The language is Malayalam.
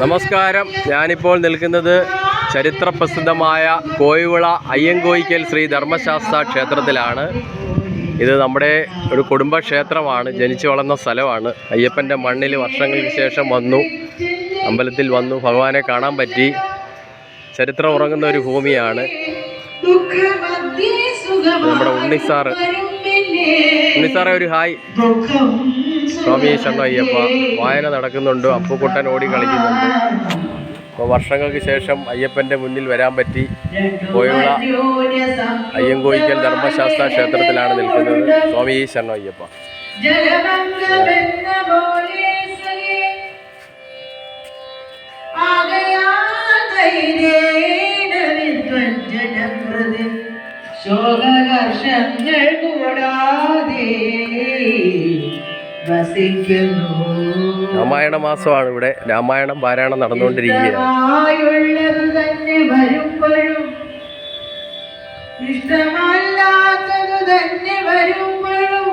നമസ്കാരം. ഞാനിപ്പോൾ നിൽക്കുന്നത് ചരിത്രപ്രസിദ്ധമായ കോയിവിള അയ്യങ്കോയിക്കൽ ശ്രീ ധർമ്മശാസ്ത്ര ക്ഷേത്രത്തിലാണ്. ഇത് നമ്മുടെ ഒരു കുടുംബക്ഷേത്രമാണ്, ജനിച്ചു വളർന്ന സ്ഥലമാണ്. അയ്യപ്പൻ്റെ മണ്ണിൽ വർഷങ്ങൾക്ക് ശേഷം വന്നു, അമ്പലത്തിൽ വന്നു, ഭഗവാനെ കാണാൻ പറ്റി. ചരിത്രം ഉറങ്ങുന്ന ഒരു ഭൂമിയാണ്. നമ്മുടെ ഉണ്ണിസാറ് ഒരു ഹായ്. സ്വാമി ശരണം അയ്യപ്പ. വായന നടക്കുന്നുണ്ട്, അപ്പുക്കുട്ടൻ ഓടി കളിക്കുന്നുണ്ട്. അപ്പോൾ വർഷങ്ങൾക്ക് ശേഷം അയ്യപ്പൻ്റെ മുന്നിൽ വരാൻ പറ്റി. കോയിവിള അയ്യങ്കോയിക്കൽ ധർമ്മശാസ്ത്ര ക്ഷേത്രത്തിലാണ് നിൽക്കുന്നത്. സ്വാമി ശരണം അയ്യപ്പ. ശോകവർഷങ്ങൾ കൂടാതെ വസിക്കുന്നു. രാമായണ മാസമാണ് ഇവിടെ. രാമായണം പാരായണം നടന്നുകൊണ്ടിരിക്കുകയാണ്. തന്നെ വരുമ്പോഴും ഇഷ്ടമല്ലാത്തത് തന്നെ വരുമ്പോഴും